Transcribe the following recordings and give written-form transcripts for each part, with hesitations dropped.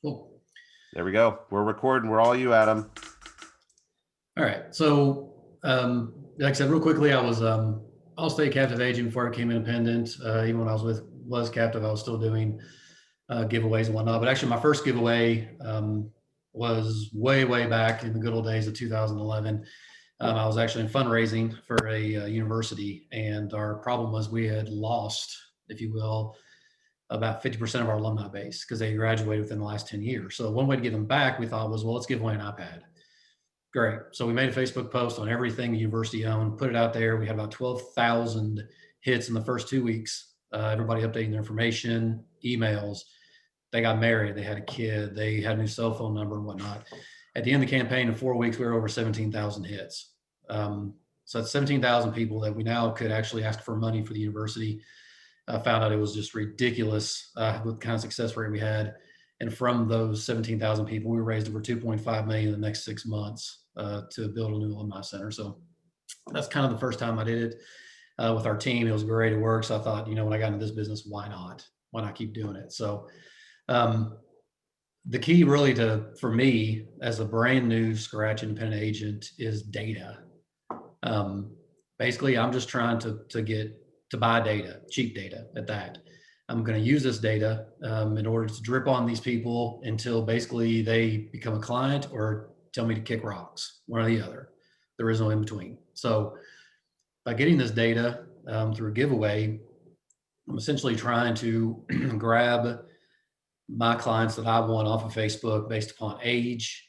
Cool. There we go. We're recording. We're all you, Adam. All right. So, like I said, real quickly, I was Allstate captive agent before I became independent. Even when I was captive, I was still doing giveaways and whatnot. But actually, my first giveaway was way back in the good old days of 2011. I was actually in fundraising for a university, and our problem was we had lost, if you will, about 50% of our alumni base because they graduated within the last 10 years. So one way to get them back, we thought was, well, let's give away an iPad. Great. So we made a Facebook post on everything the university owned, put it out there. We had about 12,000 hits in the first 2 weeks. Everybody updating their information, emails. They got married. They had a kid. They had a new cell phone number and whatnot. At the end of the campaign, in 4 weeks, we were over 17,000 hits. So that's 17,000 people that we now could actually ask for money for the university. Found out it was just ridiculous with the kind of success rate we had. And from those 17,000 people, we raised over 2.5 million in the next 6 months to build a new alumni center. So that's kind of the first time I did it with our team. It was great. It worked. So I thought, when I got into this business, why not? Why not keep doing it? So um, the key really for me as a brand new scratch independent agent is data. Um, Basically, I'm just trying to buy data, cheap data at that. I'm going to use this data in order to drip on these people until basically they become a client or tell me to kick rocks, one or the other. There is no in between. So by getting this data through a giveaway, I'm essentially trying to grab my clients that I want off of Facebook based upon age,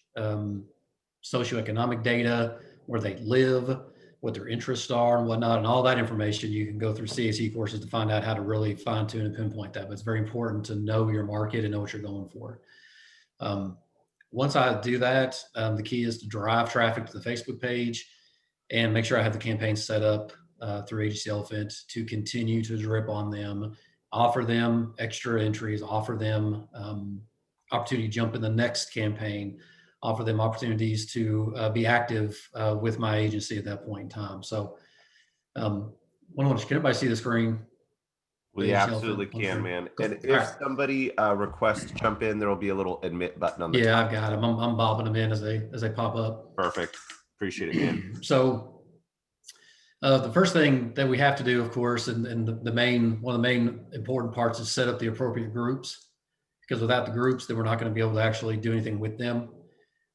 socioeconomic data, where they live, what their interests are, and whatnot, and all that information. You can go through CSE courses to find out how to really fine tune and pinpoint that. But it's very important to know your market and know what you're going for. Um, Once I do that, the key is to drive traffic to the Facebook page and make sure I have the campaign set up through Agency Elephant to continue to drip on them, offer them extra entries, offer them opportunity to jump in the next campaign, offer them opportunities to be active with my agency at that point in time. So, can everybody see the screen? The We Agency Elephant absolutely on the can, screen. man. Cool. And All if right. somebody requests to jump in, there will be a little admit button on the Yeah, top. I've got them. I'm bobbing them in as they pop up. Perfect. Appreciate it, man. So the first thing that we have to do, of course, and the main one of the main important parts is set up the appropriate groups, because without the groups, then we're not going to be able to actually do anything with them.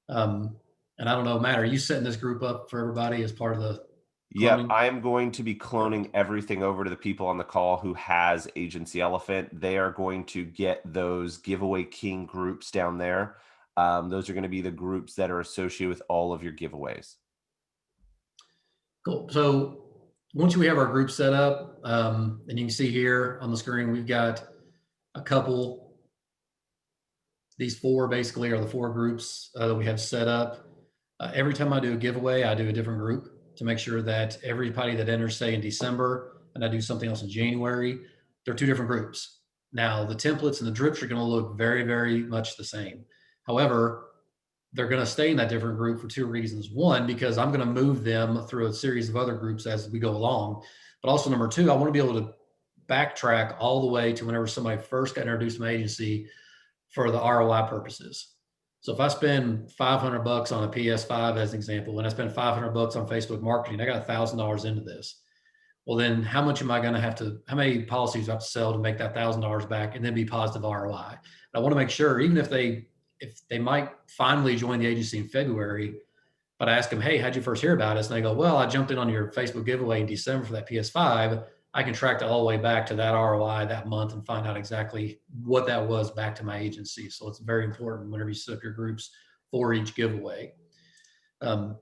Um, and I don't know, Matt, are you setting this group up for everybody as part of the Yep, cloning? I am going to be Perfect. cloning everything over to the people on the call who has Agency Elephant. They are going to get those giveaway king groups down there. Those are going to be the groups that are associated with all of your giveaways. Cool. So once we have our group set up, and you can see here on the screen, we've got a couple. These four basically are the four groups that we have set up. Every time I do a giveaway, I do a different group to make sure that everybody that enters, say in December, and I do something else in January, they're two different groups. Now, the templates and the drips are going to look very much the same. However, they're going to stay in that different group for two reasons. One, because I'm going to move them through a series of other groups as we go along. But also, number two, I want to be able to backtrack all the way to whenever somebody first got introduced to my agency for the ROI purposes. So if I spend $500 on a PS5 as an example, and I spend $500 on Facebook marketing, I got $1,000 into this. Well, then how much am I going to have to? How many policies do I have to sell to make that $1,000 back and then be positive ROI? I want to make sure, even if they might finally join the agency in February, but I ask them, hey, how'd you first hear about us? And they go, well, I jumped in on your Facebook giveaway in December for that PS5. I can track that all the way back to that ROI that month and find out exactly what that was back to my agency. So it's very important whenever you set up your groups for each giveaway. Um,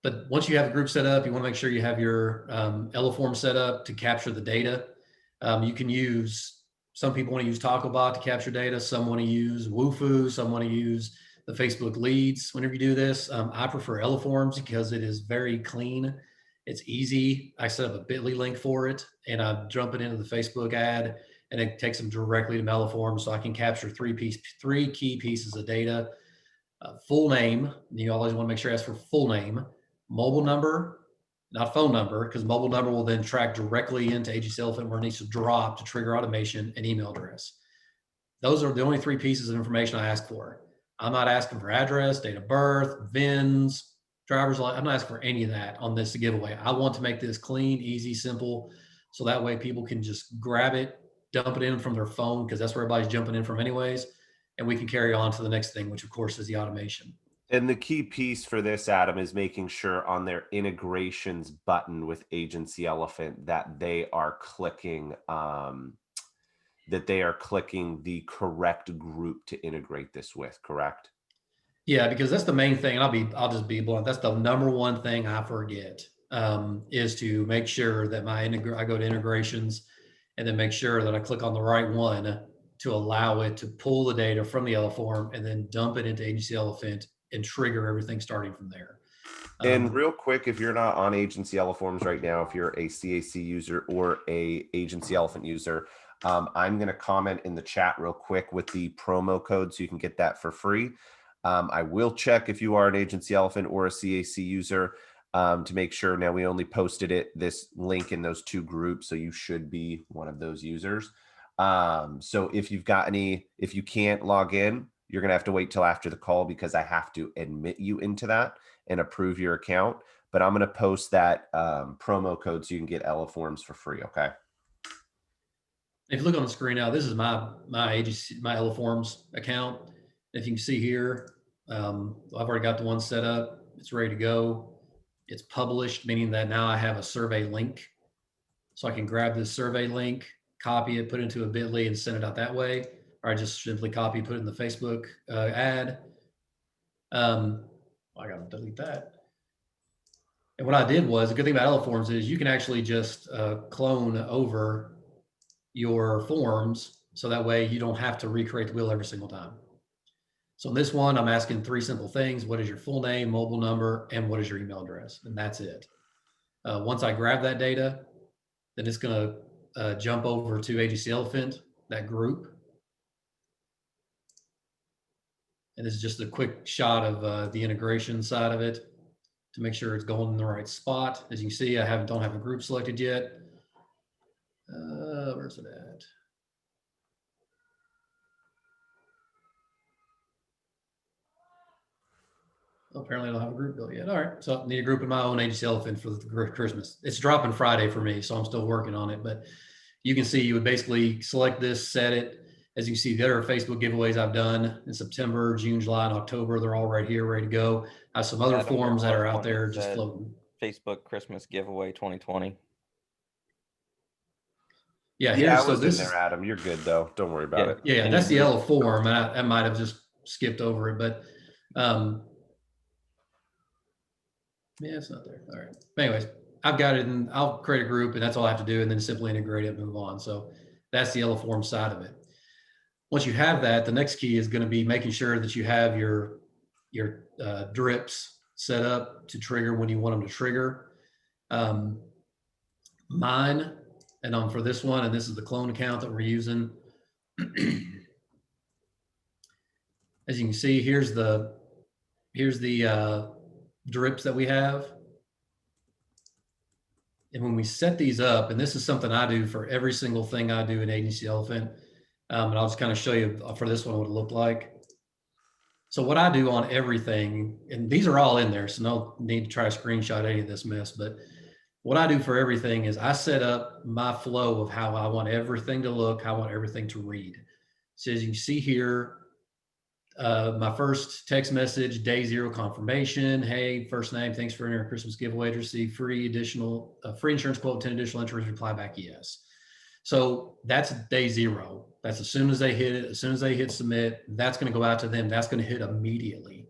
but once you have the group set up, you want to make sure you have your Eleform set up to capture the data. You can use, some people want to use Togglebot to capture data. Some want to use Wufoo. Some want to use the Facebook leads. Whenever you do this, I prefer Eleforms because it is very clean. It's easy. I set up a bit.ly link for it and I jump it into the Facebook ad and it takes them directly to Meliform so I can capture three key pieces of data. Full name, you always want to make sure you ask for full name, mobile number, not phone number, because mobile number will then track directly into Agency Elephant where it needs to drop to trigger automation, and email address. Those are the only three pieces of information I ask for. I'm not asking for address, date of birth, VINs, driver's license. I'm not asking for any of that on this giveaway. I want to make this clean, easy, simple, so that way people can just grab it, dump it in from their phone, because that's where everybody's jumping in from anyways, and we can carry on to the next thing, which of course is the automation. And the key piece for this, Adam, is making sure on their integrations button with Agency Elephant that they are clicking the correct group to integrate this with, correct? Yeah, because that's the main thing. And I'll just be blunt. That's the number one thing I forget, is to make sure that I go to integrations and then make sure that I click on the right one to allow it to pull the data from the Eleform and then dump it into Agency Elephant and trigger everything starting from there. And real quick, if you're not on Agency Eleforms right now, if you're a CAC user or a Agency Elephant user, I'm going to comment in the chat real quick with the promo code so you can get that for free. I will check if you are an Agency Elephant or a CAC user to make sure. Now, we only posted this link in those two groups, so you should be one of those users. So if you can't log in, you're going to have to wait till after the call because I have to admit you into that and approve your account. But I'm going to post that promo code so you can get Eleforms for free. Okay. If you look on the screen now, this is my Eleforms account. If you can see here, I've already got the one set up. It's ready to go. It's published, meaning that now I have a survey link. So I can grab this survey link, copy it, put it into a bit.ly and send it out that way. Or I just simply copy, put it in the Facebook ad. I got to delete that. And what I did was, the good thing about Eleforms is you can actually just clone over your forms. So that way you don't have to recreate the wheel every single time. So in this one, I'm asking three simple things. What is your full name, mobile number, and what is your email address? And that's it. Once I grab that data, then it's going to jump over to Agency Elephant, that group. And this is just a quick shot of the integration side of it to make sure it's going in the right spot. As you can see, I don't have a group selected yet. Where's it at? Oh, apparently I don't have a group built yet. All right, so I need a group in my own Agency Elephant for the Christmas. It's dropping Friday for me, so I'm still working on it. But you can see you would basically select this, set it. As you see, there are Facebook giveaways I've done in September, June, July, and October. They're all right here, ready to go. I have some other forms that are out there just floating. Facebook Christmas giveaway 2020. Yeah, I was in there, Adam. You're good though. Don't worry about it. Yeah, that's the Eleform. I might have just skipped over it, but yeah, it's not there. All right. But anyways, I've got it, and I'll create a group, and that's all I have to do, and then simply integrate it and move on. So that's the Eleform side of it. Once you have that, the next key is going to be making sure that you have your drips set up to trigger when you want them to trigger. Mine, and for this one, and this is the clone account that we're using. As you can see, here's the drips that we have. And when we set these up, and this is something I do for every single thing I do in Agency Elephant, and I'll just kind of show you for this one what it looked like. So what I do on everything, and these are all in there, so no need to try to screenshot any of this mess, but what I do for everything is I set up my flow of how I want everything to look, how I want everything to read. So as you can see here, my first text message, day 0 confirmation. Hey, first name, thanks for entering Christmas giveaway to receive free insurance quote, 10 additional entries, reply back yes. So that's day 0. That's as soon as they hit it, as soon as they hit submit, that's going to go out to them. That's going to hit immediately.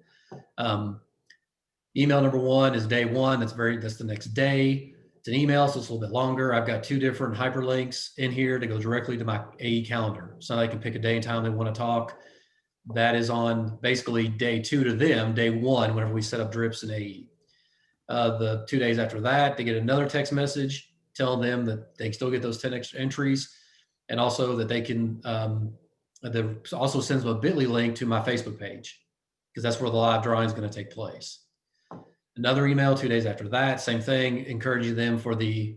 Email number 1 is day 1. That's the next day. It's an email, so it's a little bit longer. I've got 2 different hyperlinks in here to go directly to my AE calendar. So they can pick a day and time they want to talk. That is on basically day 2 to them, day 1, whenever we set up drips in AE. The 2 days after that, they get another text message telling them that they can still get those 10 extra entries, and also that they can, that also sends them a bit.ly link to my Facebook page, because that's where the live drawing is going to take place. Another email 2 days after that, same thing, encouraging them for the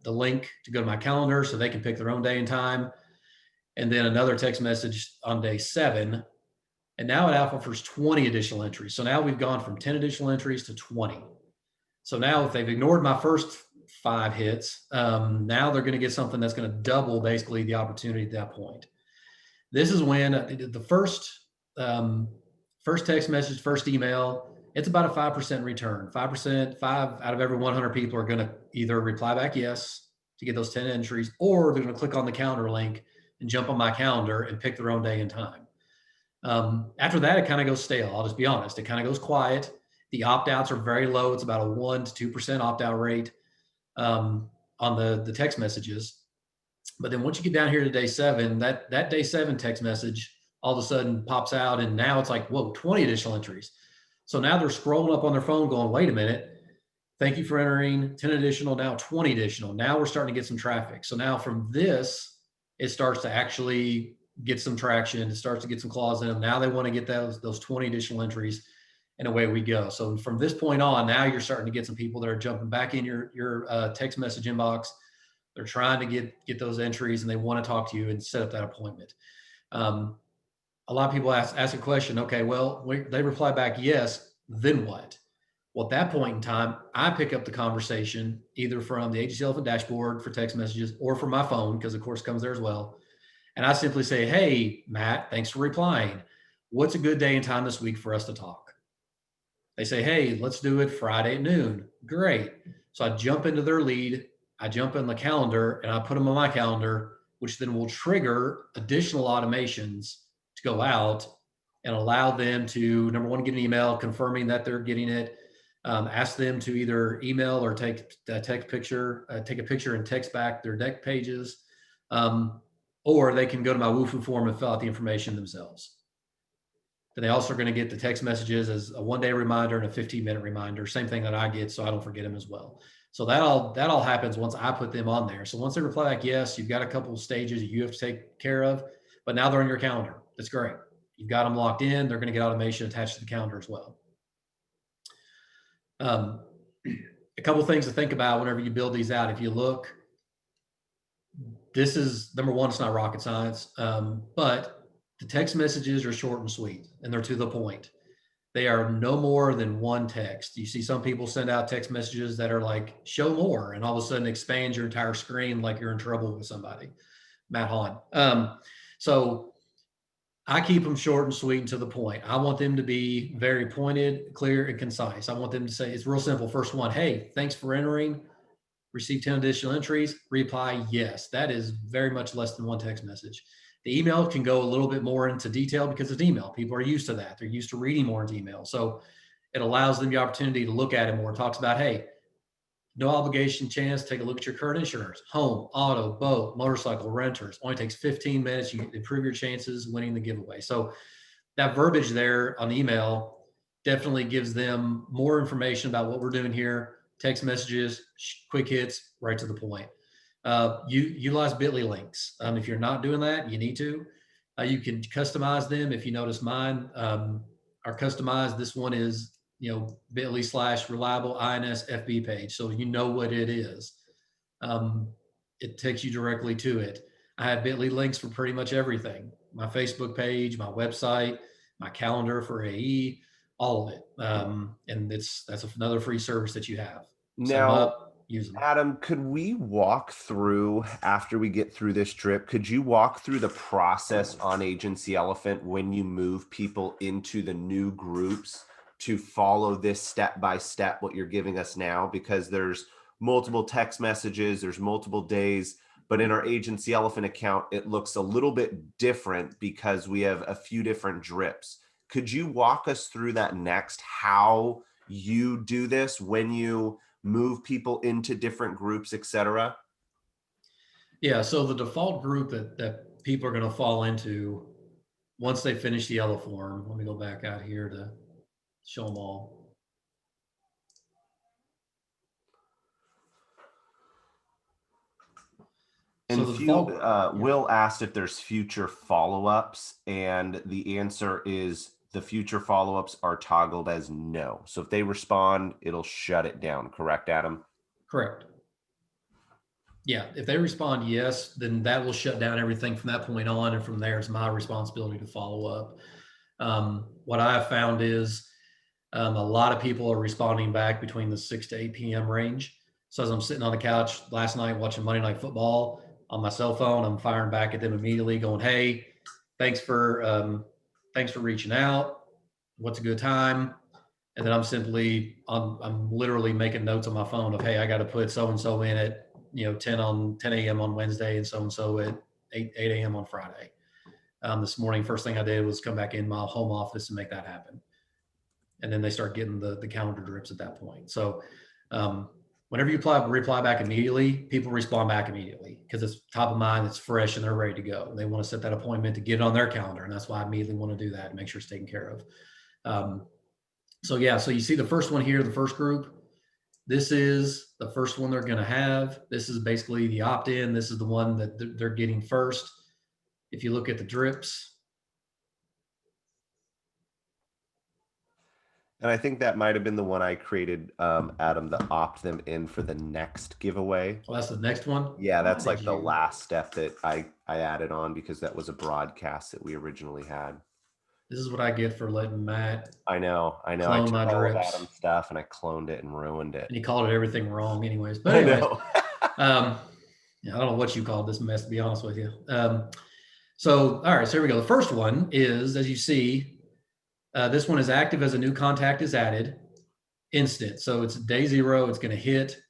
link to go to my calendar so they can pick their own day and time. and then another text message on day 7. And now it offers 20 additional entries. So now we've gone from 10 additional entries to 20. So now if they've ignored my first 5 hits, now they're going to get something that's going to double basically the opportunity at that point. This is when the first text message, first email, it's about a 5% return. 5%, 5 out of every 100 people are going to either reply back yes to get those 10 entries, or they're going to click on the calendar link and jump on my calendar and pick their own day and time. After that, it kind of goes stale. I'll just be honest. It kind of goes quiet. The opt-outs are very low. It's about a 1 to 2% opt-out rate on the text messages. But then once you get down here to day 7, that day 7 text message all of a sudden pops out, and now it's like, whoa, 20 additional entries. So now they're scrolling up on their phone going, wait a minute, thank you for entering 10 additional, now 20 additional. Now we're starting to get some traffic. So now from this, it starts to actually get some traction. It starts to get some claws in them. Now they want to get those 20 additional entries, and away we go. So from this point on, now you're starting to get some people that are jumping back in your text message inbox. They're trying to get those entries, and they want to talk to you and set up that appointment. A lot of people ask a question. Okay, well, they reply back yes. Then what? Well, at that point in time, I pick up the conversation either from the Agency Elephant dashboard for text messages or from my phone, because of course it comes there as well. And I simply say, hey, Matt, thanks for replying. What's a good day and time this week for us to talk? They say, hey, let's do it Friday at noon. Great. So I jump into their lead. I jump in the calendar and I put them on my calendar, which then will trigger additional automations to go out and allow them to, number one, get an email confirming that they're getting it. Ask them to either email or take a picture and text back their deck pages. Or they can go to my Wufoo form and fill out the information themselves. Then they also are going to get the text messages as a 1-day reminder and a 15-minute reminder, same thing that I get, so I don't forget them as well. So that all happens once I put them on there. So once they reply back yes, you've got a couple of stages that you have to take care of, but now they're on your calendar. That's great. You've got them locked in. They're going to get automation attached to the calendar as well. A couple of things to think about whenever you build these out. If you look, this is number one, it's not rocket science, but the text messages are short and sweet, and they're to the point. They are no more than one text. You see some people send out text messages that are like, show more, and all of a sudden expands your entire screen like you're in trouble with somebody. Matt Hahn. So I keep them short and sweet and to the point. I want them to be very pointed, clear, and concise. I want them to say, it's real simple. First one, hey, thanks for entering. Receive 10 additional entries. Reply yes. That is very much less than one text message. The email can go a little bit more into detail because it's email. People are used to that. They're used to reading more into email. So it allows them the opportunity to look at it more. It talks about, hey, no obligation chance, take a look at your current insurance, home, auto, boat, motorcycle, renters. Only takes 15 minutes. You can improve your chances of winning the giveaway. So that verbiage there on email definitely gives them more information about what we're doing here. Text messages, quick hits, right to the point. You utilize Bitly links. If you're not doing that, you need to. You can customize them. If you notice mine are customized. This one is, Bitly/reliable INS FB page. So you know what it is. It takes you directly to it. I have Bitly links for pretty much everything. My Facebook page, my website, my calendar for AE, all of it. And that's another free service that you have. Now, use them. Adam, could we walk through, after we get through this trip, could you walk through the process on Agency Elephant when you move people into the new groups to follow this step by step, what you're giving us now? Because there's multiple text messages, there's multiple days, but in our Agency Elephant account, it looks a little bit different because we have a few different drips. Could you walk us through that next, how you do this when you move people into different groups, etc.? Yeah, so the default group that people are going to fall into once they finish the yellow form, let me go back out here to show them all. And So Will asked if there's future follow-ups, and the answer is the future follow-ups are toggled as no. So if they respond, it'll shut it down. Correct, Adam? Correct. Yeah, if they respond yes, then that will shut down everything from that point on, and from there, it's my responsibility to follow up. What I have found is a lot of people are responding back between the 6 to 8 p.m. range. So as I'm sitting on the couch last night watching Monday Night Football on my cell phone, I'm firing back at them immediately, going, "Hey, thanks for thanks for reaching out. What's a good time?" And then I'm literally making notes on my phone of, "Hey, I got to put so and so in at 10 a.m. on Wednesday and so at 8 a.m. on Friday." This morning, first thing I did was come back in my home office and make that happen. And then they start getting the calendar drips at that point. So whenever you reply back immediately, people respond back immediately because it's top of mind, it's fresh, and they're ready to go. They want to set that appointment to get it on their calendar, and that's why I immediately want to do that and make sure it's taken care of. So you see the first one here, the first group. This is the first one they're going to have. This is basically the opt-in. This is the one that they're getting first. If you look at the drips, And I think that might have been the one I created, Adam, to opt them in for the next giveaway. well, that's the next one. Yeah, that's Why like did the you- last step that I added on because that was a broadcast that we originally had. This is what I get for letting Matt, I know. I Clone took my all of drips. Adam's stuff and I cloned it and ruined it. and he called it everything wrong anyways. But I anyways, know. yeah, I don't know what you called this mess, to be honest with you. All right, so here we go. The first one is, as you see, this one is active as a new contact is added, instant. So it's day 0. It's going to hit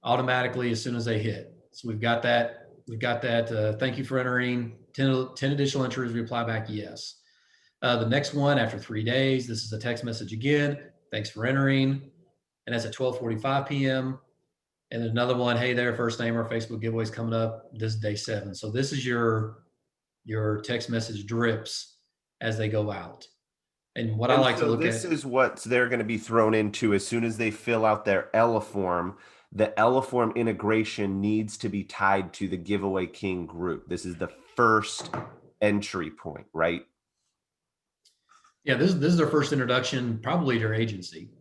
automatically as soon as they hit. So we've got that. Thank you for entering. 10 additional entries. Reply back yes. The next one after 3 days, this is a text message again. Thanks for entering. And that's at 12:45 p.m. And then another one, hey there, first name, our Facebook giveaway's coming up. This is day 7. So this is your text message drips as they go out. And what I like to look this at, is what they're going to be thrown into as soon as they fill out their Elaform. The Elaform integration needs to be tied to the Giveaway King group. This is the first entry point, right? yeah, this is their first introduction, probably to your agency.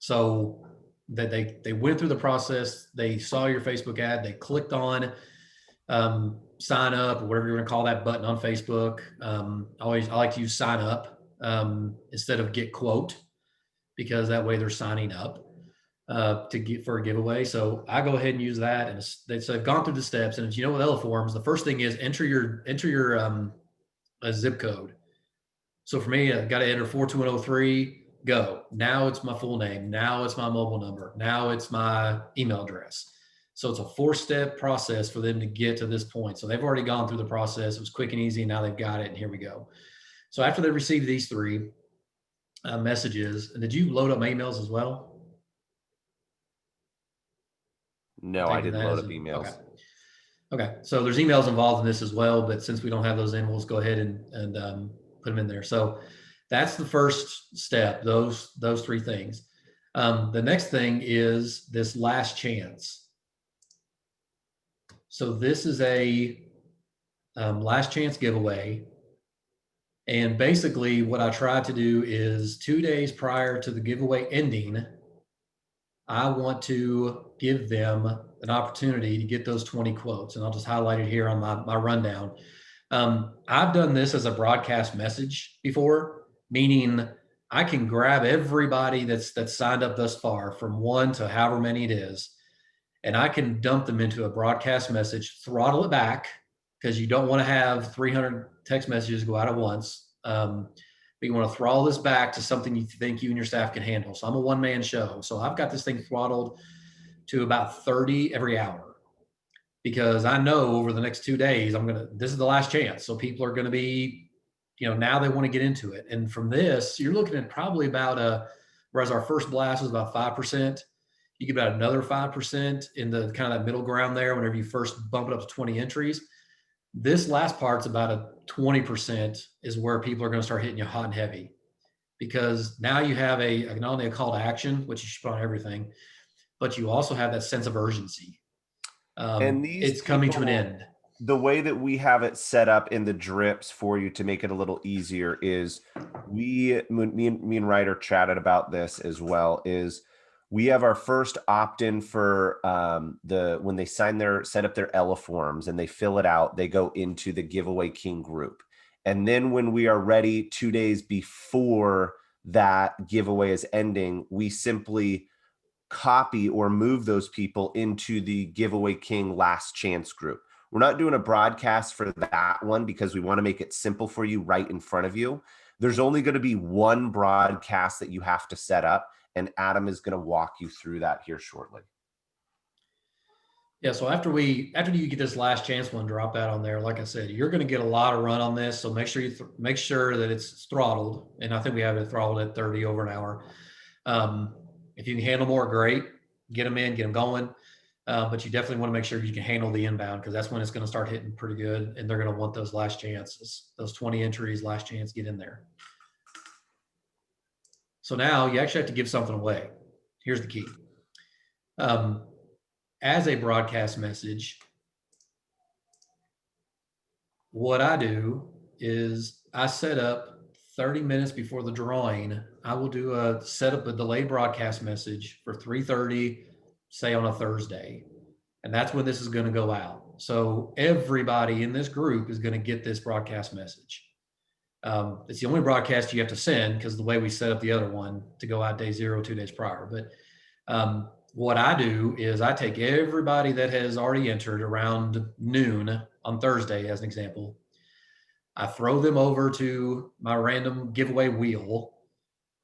So that they went through the process, they saw your Facebook ad, they clicked on sign up or whatever you want to call that button on Facebook. I like to use sign up instead of get quote, because that way they're signing up to get for a giveaway. So I go ahead and use that, and they've gone through the steps. And as you know, with Elaforms, the first thing is enter your a zip code. So for me, I got to enter 42103. Go. Now it's my full name. Now it's my mobile number. Now it's my email address. So it's a 4-step process for them to get to this point. So they've already gone through the process. It was quick and easy. Now they've got it, and here we go. So after they receive these 3 messages, and did you load up my emails as well? No, I didn't load up emails. Okay. So there's emails involved in this as well, but since we don't have those in, we'll just go ahead and put them in there. So that's the first step, those 3 things. The next thing is this last chance. So this is a last chance giveaway. And basically what I try to do is 2 days prior to the giveaway ending, I want to give them an opportunity to get those 20 quotes. And I'll just highlight it here on my rundown. I've done this as a broadcast message before, meaning I can grab everybody that's signed up thus far from 1 to however many it is, and I can dump them into a broadcast message, throttle it back, because you don't want to have 300 text messages go out at once. But you want to throttle this back to something you think you and your staff can handle. So I'm a one-man show. So I've got this thing throttled to about 30 every hour, because I know over the next 2 days, this is the last chance. So people are going to be, now they want to get into it. And from this, you're looking at probably about whereas our first blast was about 5%, you get about another 5% in the kind of that middle ground there whenever you first bump it up to 20 entries. This last part's about a 20% is where people are going to start hitting you hot and heavy, because now you have not only a call to action, which you should put on everything, but you also have that sense of urgency. And it's coming to an end. The way that we have it set up in the drips for you to make it a little easier is me and Ryder chatted about this as well, is We have our first opt-in for when they set up their Ella forms and they fill it out, they go into the Giveaway King group. And then when we are ready 2 days before that giveaway is ending, we simply copy or move those people into the Giveaway King Last Chance group. We're not doing a broadcast for that one because we want to make it simple for you right in front of you. There's only going to be one broadcast that you have to set up, and Adam is going to walk you through that here shortly. Yeah, so after you get this last chance one, drop that on there. Like I said, you're going to get a lot of run on this, so make sure make sure that it's throttled, and I think we have it throttled at 30 over an hour. If you can handle more, great. Get them in, get them going. But you definitely want to make sure you can handle the inbound, because that's when it's going to start hitting pretty good, and they're going to want those last chances, those 20 entries, last chance, get in there. So now you actually have to give something away. Here's the key. As a broadcast message, what I do is I set up 30 minutes before the drawing. I will set up a delayed broadcast message for 3:30, say on a Thursday. And that's when this is going to go out. So everybody in this group is going to get this broadcast message. It's the only broadcast you have to send, because the way we set up the other one to go out day 0, 2 days prior. But what I do is I take everybody that has already entered around noon on Thursday, as an example. I throw them over to my random giveaway wheel,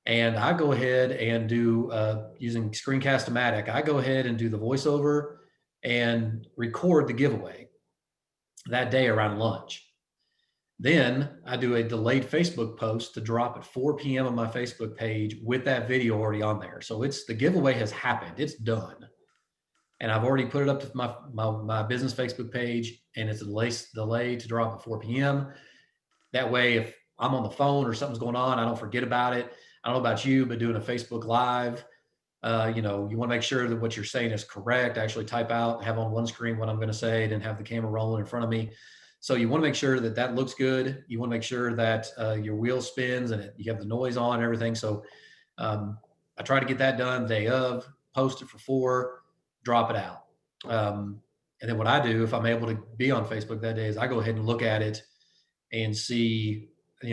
and I go ahead and do, using Screencast-O-Matic, I go ahead and do the voiceover and record the giveaway that day around lunch. Then I do a delayed Facebook post to drop at 4 p.m. on my Facebook page with that video already on there. So the giveaway has happened. It's done. And I've already put it up to my business Facebook page, and it's a delay to drop at 4 p.m. That way, if I'm on the phone or something's going on, I don't forget about it. I don't know about you, but doing a Facebook Live, you want to make sure that what you're saying is correct. Actually type out, have on one screen what I'm going to say, then have the camera rolling in front of me. So you want to make sure that looks good. You want to make sure that your wheel spins and you have the noise on and everything. So I try to get that done day of, post it for 4, drop it out. And then what I do, if I'm able to be on Facebook that day, is I go ahead and look at it and see,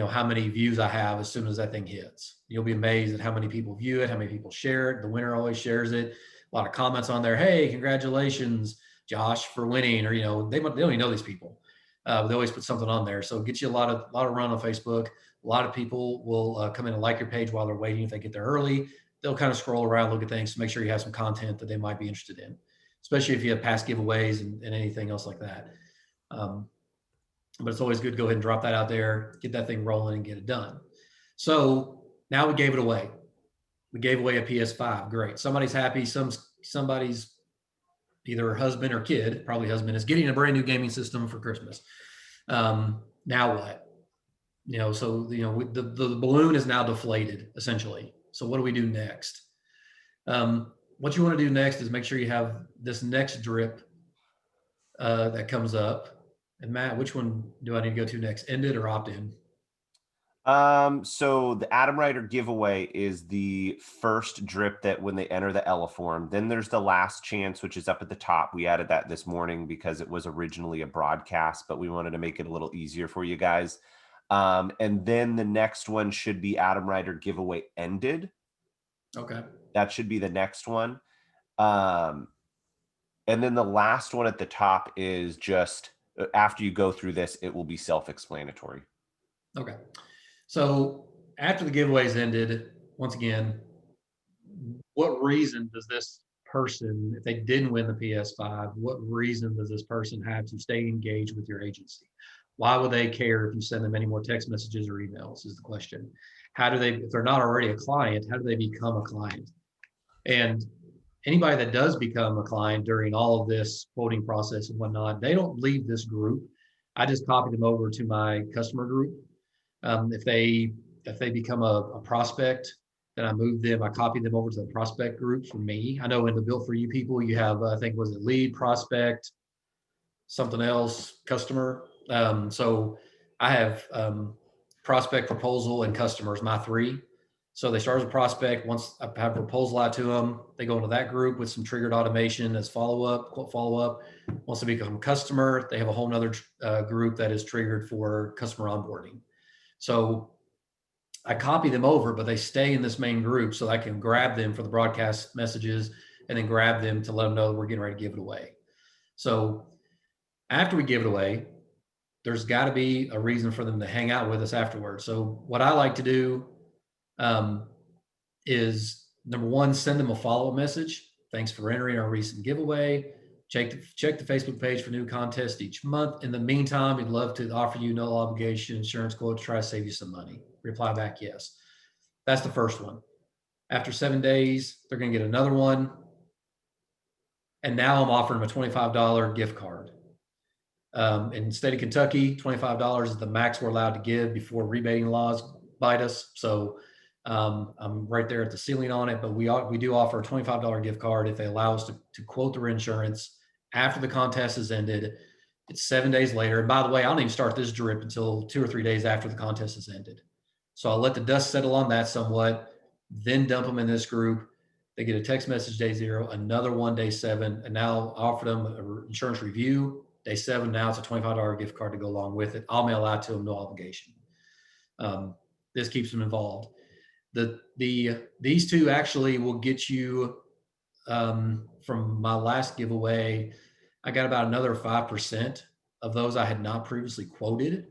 how many views I have as soon as that thing hits. You'll be amazed at how many people view it, how many people share it. The winner always shares it. A lot of comments on there. Hey, congratulations, Josh, for winning. Or, they don't even know these people. They always put something on there. So it gets you a lot of run on Facebook. A lot of people will come in and like your page while they're waiting. If they get there early, they'll kind of scroll around, look at things to make sure you have some content that they might be interested in, especially if you have past giveaways and anything else like that. But it's always good to go ahead and drop that out there, get that thing rolling and get it done. So now we gave it away. We gave away a PS5. Great. Somebody's happy. Somebody's either husband or kid, probably husband, is getting a brand new gaming system for Christmas. Now what? The balloon is now deflated, essentially. So what do we do next? What you want to do next is make sure you have this next drip that comes up. And Matt, which one do I need to go to next? End it or opt in? So the Adam Ryder giveaway is the first drip that when they enter the Ella form. Then there's the last chance, which is up at the top. We added that this morning because it was originally a broadcast, but we wanted to make it a little easier for you guys. And then the next one should be Adam Ryder giveaway ended. Okay. That should be the next one. And then the last one at the top is just after you go through this, it will be self-explanatory. Okay. So after the giveaways ended, once again, what reason does this person, if they didn't win the PS5, what reason does this person have to stay engaged with your agency? Why would they care if you send them any more text messages or emails is the question. How do they, if they're not already a client, how do they become a client? And anybody that does become a client during all of this quoting process and whatnot, they don't leave this group. I just copy them over to my customer group. If they become a prospect, then I move them, I copy them over to the prospect group for me. I know in the Built For You people, you have, I think, was it lead, prospect, something else, customer. So I have prospect, proposal, and customers, my 3. So they start as a prospect. Once I have a proposal out to them, they go into that group with some triggered automation as follow-up, quote follow-up. Once they become a customer, they have a whole nother group that is triggered for customer onboarding. So I copy them over, but they stay in this main group so I can grab them for the broadcast messages and then grab them to let them know that we're getting ready to give it away. So after we give it away, there's got to be a reason for them to hang out with us afterwards. So what I like to do is, number one, send them a follow-up message. Thanks for entering our recent giveaway. Check the Facebook page for new contests each month. In the meantime, we'd love to offer you no obligation insurance quote to try to save you some money. Reply back, yes. That's the first one. After 7 days, they're going to get another one. And now I'm offering them a $25 gift card. In the state of Kentucky, $25 is the max we're allowed to give before rebating laws bite us. So I'm right there at the ceiling on it, but we do offer a $25 gift card if they allow us to quote their insurance after the contest has ended. It's 7 days later. And by the way, I don't even start this drip until 2 or 3 days after the contest has ended. So I'll let the dust settle on that somewhat, then dump them in this group. They get a text message day 0, another one day 7, and now I'll offer them an insurance review day 7. Now it's a $25 gift card to go along with it. I'll mail out to them, no obligation. This keeps them involved. These two actually will get you from my last giveaway. I got about another 5% of those I had not previously quoted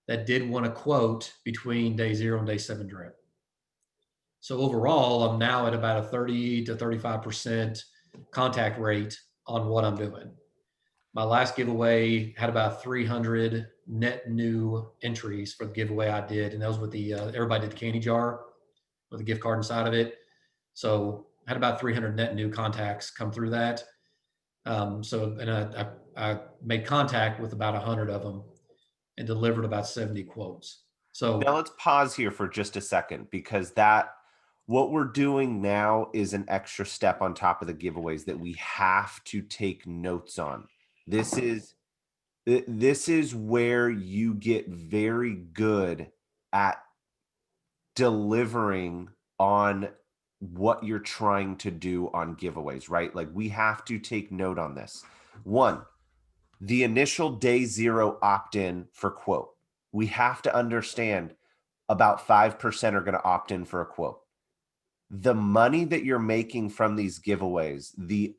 that did want to quote between day 0 and day 7 drip. So overall, I'm now at about a 30 to 35% contact rate on what I'm doing. My last giveaway had about 300 net new entries for the giveaway I did. And that was with the, everybody did the candy jar with a gift card inside of it. So I had about 300 net new contacts come through that. And I made contact with about 100 of them and delivered about 70 quotes. So now let's pause here for just a second, because what we're doing now is an extra step on top of the giveaways that we have to take notes on. This is where you get very good at delivering on what you're trying to do on giveaways, right? Like, we have to take note on this. One, the initial day 0 opt-in for quote. We have to understand about 5% are going to opt in for a quote. The money that you're making from these giveaways, the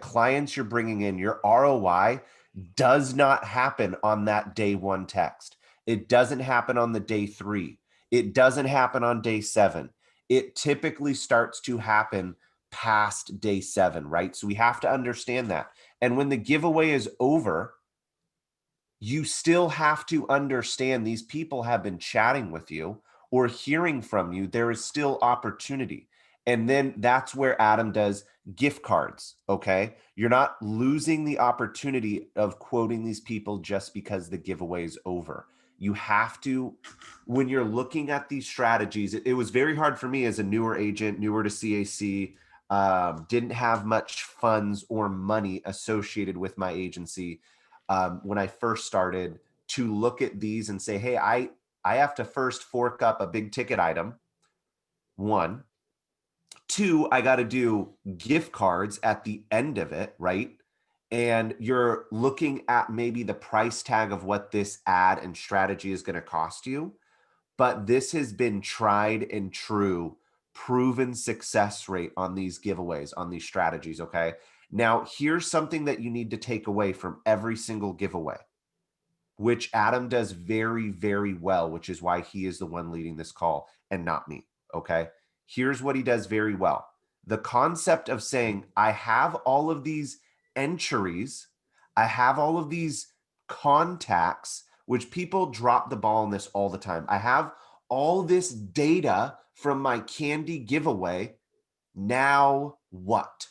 clients you're bringing in, your ROI does not happen on that day 1 text. It doesn't happen on the day 3. It doesn't happen on day 7. It typically starts to happen past day 7, right? So we have to understand that. And when the giveaway is over, you still have to understand these people have been chatting with you or hearing from you. There is still opportunity. And then that's where Adam does gift cards, okay? You're not losing the opportunity of quoting these people just because the giveaway is over. You have to, when you're looking at these strategies, it was very hard for me as a newer agent, newer to CAC, didn't have much funds or money associated with my agency when I first started, to look at these and say, hey, I have to first fork up a big ticket item. 1, 2, I got to do gift cards at the end of it, right? And you're looking at maybe the price tag of what this ad and strategy is going to cost you. But this has been tried and true, proven success rate on these giveaways, on these strategies, okay? Now, here's something that you need to take away from every single giveaway, which Adam does very, very well, which is why he is the one leading this call and not me, okay? Here's what he does very well. The concept of saying, I have all of these entries, I have all of these contacts, which people drop the ball on this all the time. I have all this data from my candy giveaway. Now what?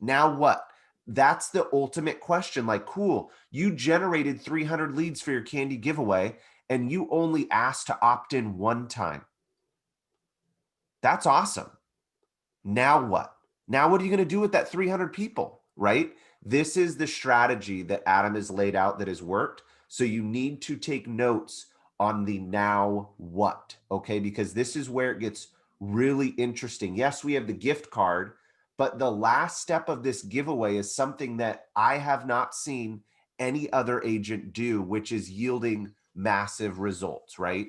Now what? That's the ultimate question. Like, cool, you generated 300 leads for your candy giveaway and you only asked to opt in 1 time. That's awesome. Now what? Now what are you going to do with that 300 people, right? This is the strategy that Adam has laid out that has worked. So you need to take notes on the now what, okay? Because this is where it gets really interesting. Yes, we have the gift card, but the last step of this giveaway is something that I have not seen any other agent do, which is yielding massive results, right?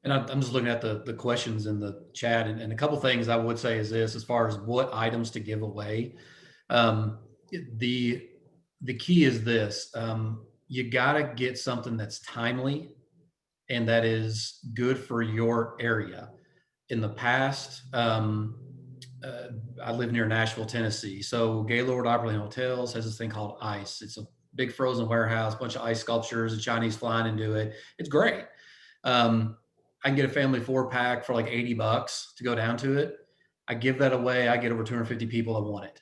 And I'm just looking at the questions in the chat, and a couple things I would say is this, as far as what items to give away. Um, the the key is this: you got to get something that's timely and that is good for your area. In the past, I live near Nashville, Tennessee. So Gaylord Opryland Hotels has this thing called ICE. It's a big frozen warehouse, bunch of ice sculptures, the Chinese flying into it. It's great. Um, I can get a family 4-pack for like $80 to go down to it. I give that away. I get over 250 people that want it.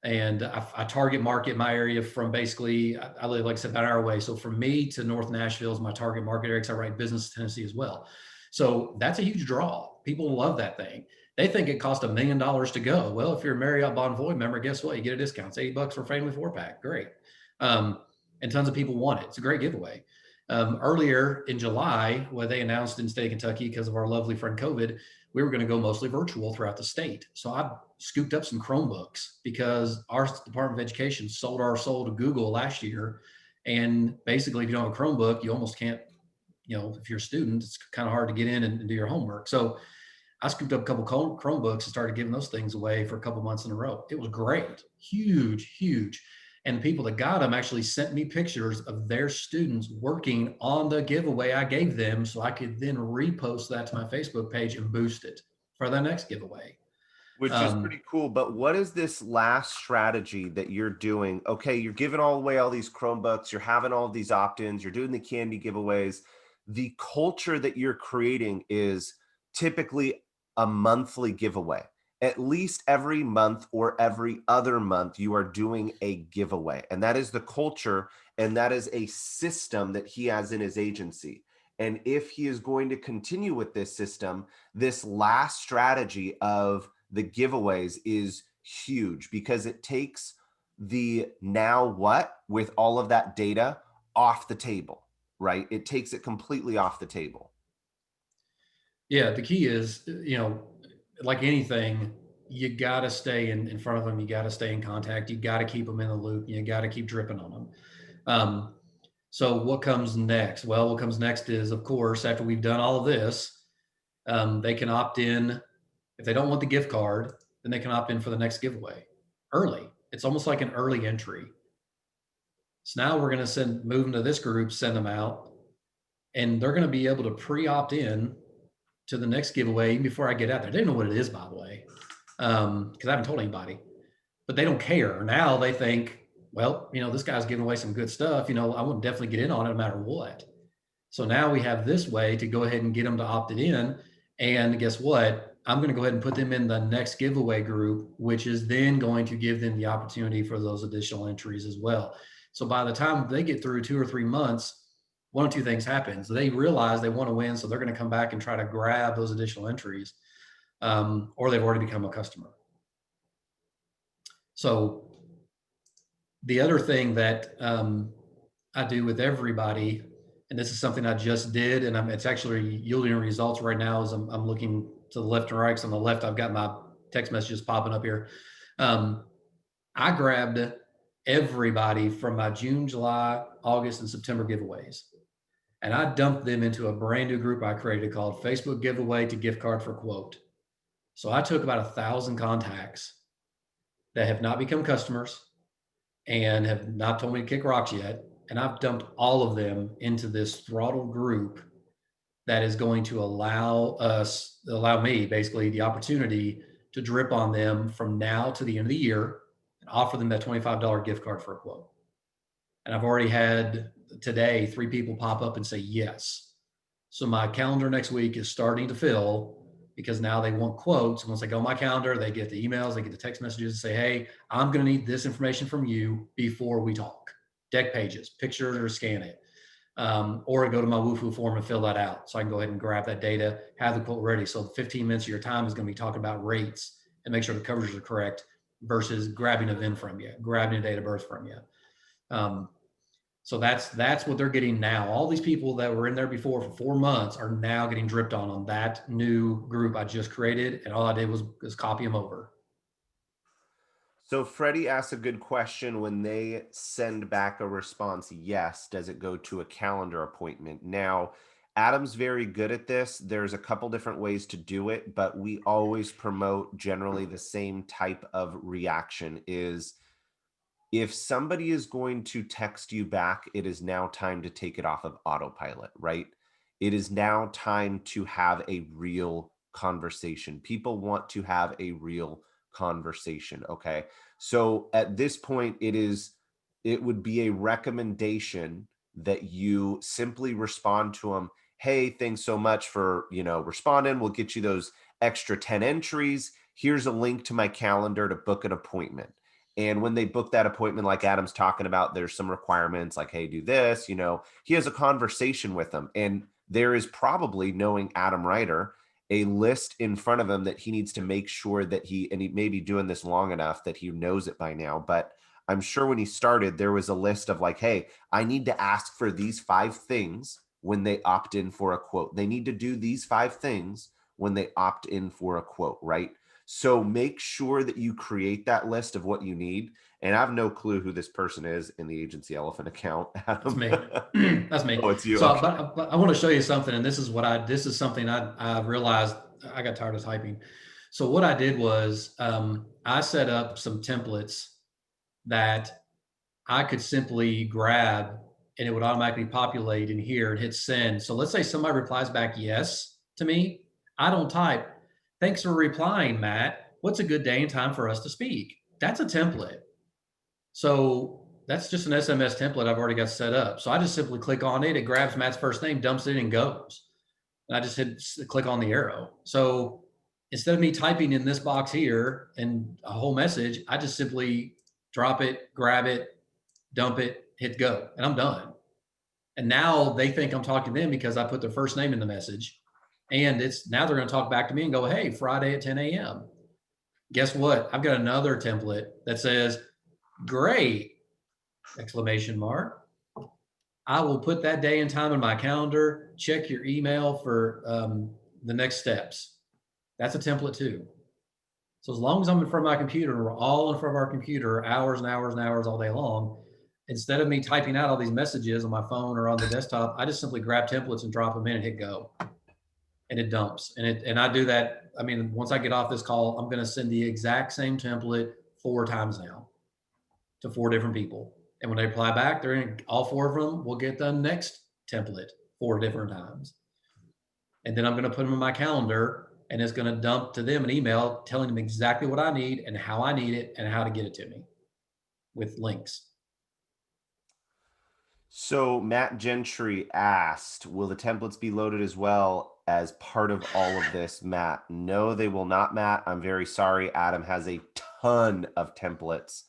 And I target market my area from basically, I live, like I said, about an hour away. So from me to North Nashville is my target market area, because I write business in Tennessee as well. So that's a huge draw. People love that thing. They think it costs $1 million to go. Well, if you're a Marriott Bonvoy member, guess what? You get a discount. It's $80 for a family 4-pack. Great. And tons of people want it. It's a great giveaway. Earlier in July, when they announced in state of Kentucky, because of our lovely friend COVID, we were going to go mostly virtual throughout the state. So I scooped up some Chromebooks because our Department of Education sold our soul to Google last year. And basically, if you don't have a Chromebook, you almost can't, if you're a student, it's kind of hard to get in and do your homework. So I scooped up a couple Chromebooks and started giving those things away for a couple months in a row. It was great, huge, huge. And the people that got them actually sent me pictures of their students working on the giveaway I gave them, so I could then repost that to my Facebook page and boost it for the next giveaway. Which is pretty cool. But what is this last strategy that you're doing? Okay, you're giving away all these Chromebooks, you're having all these opt-ins, you're doing the candy giveaways. The culture that you're creating is typically a monthly giveaway. At least every month or every other month, you are doing a giveaway. And that is the culture, and that is a system that he has in his agency. And if he is going to continue with this system, this last strategy of the giveaways is huge, because it takes the now what with all of that data off the table, right? It takes it completely off the table. Yeah, the key is, like anything, you got to stay in front of them. You got to stay in contact. You got to keep them in the loop. You got to keep dripping on them. So what comes next? Well, what comes next is, of course, after we've done all of this, they can opt in. If they don't want the gift card, then they can opt in for the next giveaway early. It's almost like an early entry. So now we're going to move them to this group, send them out, and they're going to be able to pre-opt in to the next giveaway even before I get out there. They don't know what it is, by the way, because I haven't told anybody, but they don't care. Now they think, well, this guy's giving away some good stuff. I would definitely get in on it no matter what. So now we have this way to go ahead and get them to opt it in. And guess what? I'm going to go ahead and put them in the next giveaway group, which is then going to give them the opportunity for those additional entries as well. So by the time they get through 2 or 3 months, one of two things happens. They realize they want to win, so they're going to come back and try to grab those additional entries, or they've already become a customer. So the other thing that I do with everybody, and this is something I just did, and it's actually yielding results right now, is I'm looking to the left and right. So on the left, I've got my text messages popping up here. I grabbed everybody from my June, July, August, and September giveaways, and I dumped them into a brand new group I created called Facebook Giveaway to Gift Card for Quote. So I took about 1,000 contacts that have not become customers and have not told me to kick rocks yet, and I've dumped all of them into this throttle group that is going to allow me basically the opportunity to drip on them from now to the end of the year and offer them that $25 gift card for a quote. And I've already had today 3 people pop up and say yes. So my calendar next week is starting to fill, because now they want quotes. Once they go on my calendar, they get the emails, they get the text messages and say, hey, I'm going to need this information from you before we talk. Deck pages, pictures, or scan it. Or go to my Wufoo form and fill that out. So I can go ahead and grab that data, have the quote ready. So 15 minutes of your time is going to be talking about rates and make sure the coverages are correct versus grabbing a VIN from you, grabbing a date of birth from you. So that's what they're getting now. All these people that were in there before for 4 months are now getting dripped on that new group I just created, and all I did was copy them over. So Freddie asks a good question. When they send back a response, yes, does it go to a calendar appointment? Now, Adam's very good at this. There's a couple different ways to do it, but we always promote generally the same type of reaction is if somebody is going to text you back, it is now time to take it off of autopilot, right? It is now time to have a real conversation. People want to have a real conversation, okay? So at this point, it would be a recommendation that you simply respond to them, hey, thanks so much for, responding. We'll get you those extra 10 entries. Here's a link to my calendar to book an appointment. And when they book that appointment, like Adam's talking about, there's some requirements like, hey, do this, he has a conversation with them. And there is probably, knowing Adam Ryder, a list in front of him that he needs to make sure that he may be doing this long enough that he knows it by now. But I'm sure when he started, there was a list of like, hey, I need to ask for these 5 things when they opt in for a quote. They need to do these 5 things when they opt in for a quote, right? So make sure that you create that list of what you need. And I have no clue who this person is in the Agency Elephant account. That's me. That's me. Oh, it's you. So Okay. but I want to show you something, and this is something I realized I got tired of typing. So what I did was I set up some templates that I could simply grab, and it would automatically populate in here and hit send. So let's say somebody replies back yes to me. I don't type, thanks for replying, Matt. What's a good day and time for us to speak? That's a template. So that's just an SMS template I've already got set up. So I just simply click on it. It grabs Matt's first name, dumps it in, and goes. And I just click on the arrow. So instead of me typing in this box here and a whole message, I just simply drop it, grab it, dump it, hit go, and I'm done. And now they think I'm talking to them because I put their first name in the message. And now they're going to talk back to me and go, hey, Friday at 10 a.m. Guess what? I've got another template that says, great, exclamation mark. I will put that day and time in my calendar. Check your email for the next steps. That's a template too. So as long as I'm in front of my computer, and we're all in front of our computer hours and hours and hours all day long, instead of me typing out all these messages on my phone or on the desktop, I just simply grab templates and drop them in and hit go. And it dumps. And I do that. I mean, once I get off this call, I'm going to send the exact same template 4 times now to 4 different people. And when they reply back, they're in, all 4 of them will get the next template 4 different times. And then I'm going to put them in my calendar, and it's going to dump to them an email telling them exactly what I need and how I need it and how to get it to me with links. So Matt Gentry asked, will the templates be loaded as well as part of all of this, Matt? No, they will not, Matt. I'm very sorry. Adam has a ton of templates,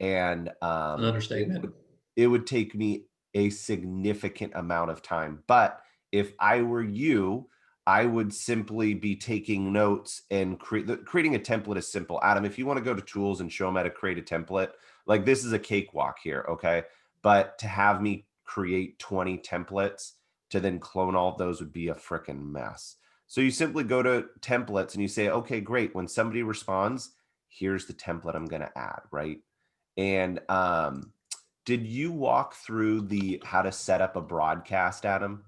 and An understatement. It would take me a significant amount of time. But if I were you, I would simply be taking notes and creating a template is simple. Adam, if you want to go to tools and show them how to create a template, like this is a cakewalk here, okay? But to have me create 20 templates to then clone all of those would be a freaking mess. So you simply go to templates and you say, okay, great. When somebody responds, here's the template I'm going to add, right? And did you walk through how to set up a broadcast, Adam?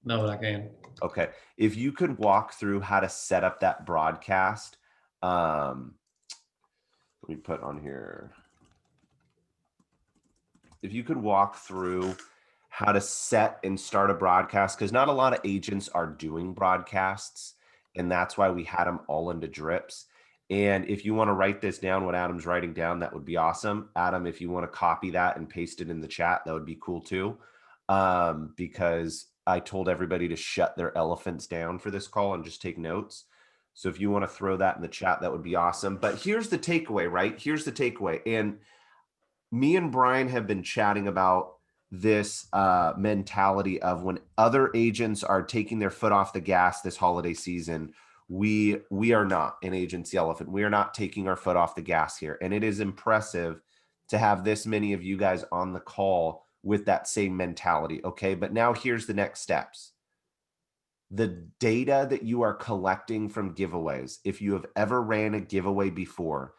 No, but I can. Okay. If you could walk through how to set up that broadcast, let me put on here. If you could walk through how to set and start a broadcast, because not a lot of agents are doing broadcasts, and that's why we had them all into drips. And if you want to write this down, what Adam's writing down, that would be awesome. Adam, if you want to copy that and paste it in the chat, that would be cool too. Because I told everybody to shut their elephants down for this call and just take notes. So if you want to throw that in the chat, that would be awesome. But here's the takeaway, right? Here's the takeaway. And me and Brian have been chatting about this mentality of when other agents are taking their foot off the gas this holiday season, we are not an Agency Elephant. We are not taking our foot off the gas here. And it is impressive to have this many of you guys on the call with that same mentality. Okay. But now here's the next steps. The data that you are collecting from giveaways, if you have ever ran a giveaway before,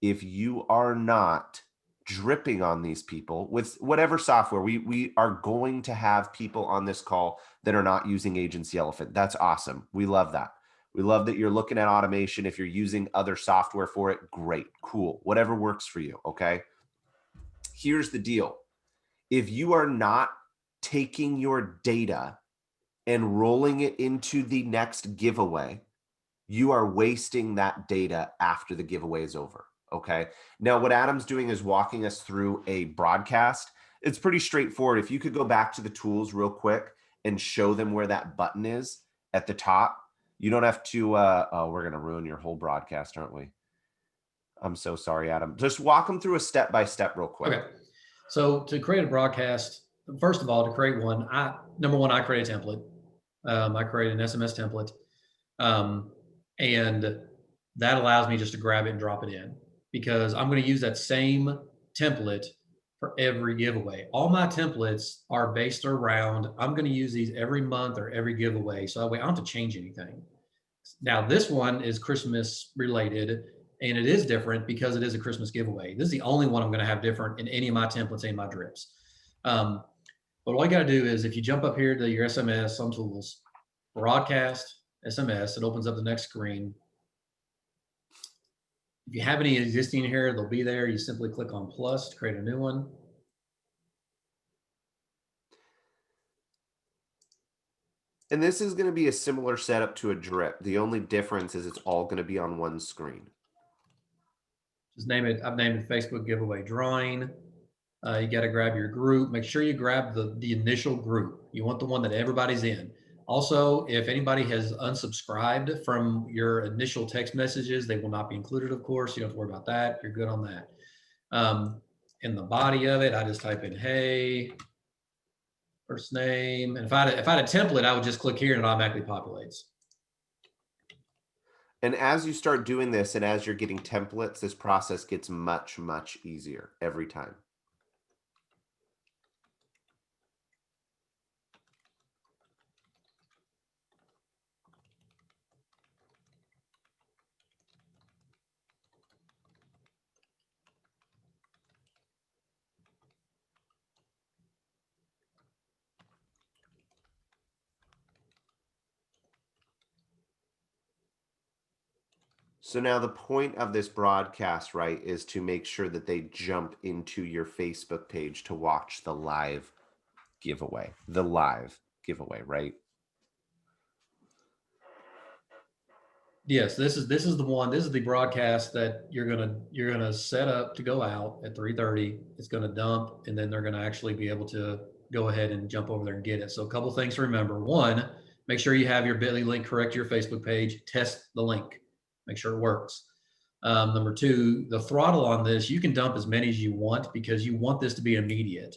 if you are not dripping on these people with whatever software, we are going to have people on this call that are not using Agency Elephant. That's awesome. We love that. We love that you're looking at automation. If you're using other software for it, great, cool, whatever works for you. Okay. Here's the deal. If you are not taking your data and rolling it into the next giveaway, you are wasting that data after the giveaway is over. Okay. Now, what Adam's doing is walking us through a broadcast. It's pretty straightforward. If you could go back to the tools real quick and show them where that button is at the top, you don't have to, oh, we're going to ruin your whole broadcast, aren't we? I'm so sorry, Adam. Just walk them through a step-by-step real quick. Okay. So to create a broadcast, first of all, to create one, number one, I create a template. I create an SMS template. And that allows me just to grab it and drop it in, because I'm going to use that same template for every giveaway. All my templates are based around, I'm going to use these every month or every giveaway. So that way I don't have to change anything. Now this one is Christmas related, and it is different because it is a Christmas giveaway. This is the only one I'm going to have different in any of my templates and my drips. But all you got to do is, if you jump up here to your SMS on tools, broadcast SMS, it opens up the next screen. If you have any existing here, they'll be there. You simply click on plus to create a new one. And this is going to be a similar setup to a drip. The only difference is it's all going to be on one screen. Just name it. I've named it Facebook giveaway drawing. You got to grab your group. Make sure you grab the initial group. You want the one that everybody's in. Also, if anybody has unsubscribed from your initial text messages, they will not be included, of course. You don't have to worry about that. You're good on that. In the body of it, I just type in, hey, first name. And if I had a template, I would just click here and it automatically populates. And as you start doing this and as you're getting templates, this process gets much, much easier every time. So now the point of this broadcast, right, is to make sure that they jump into your Facebook page to watch the live giveaway, right? Yes, this is the one. This is the broadcast that you're gonna set up to go out at 3:30. It's gonna dump, and then they're gonna actually be able to go ahead and jump over there and get it. So a couple things to remember. One, make sure you have your bit.ly link correct to your Facebook page. Test the link. Make sure it works. Number two, the throttle on this, you can dump as many as you want because you want this to be immediate.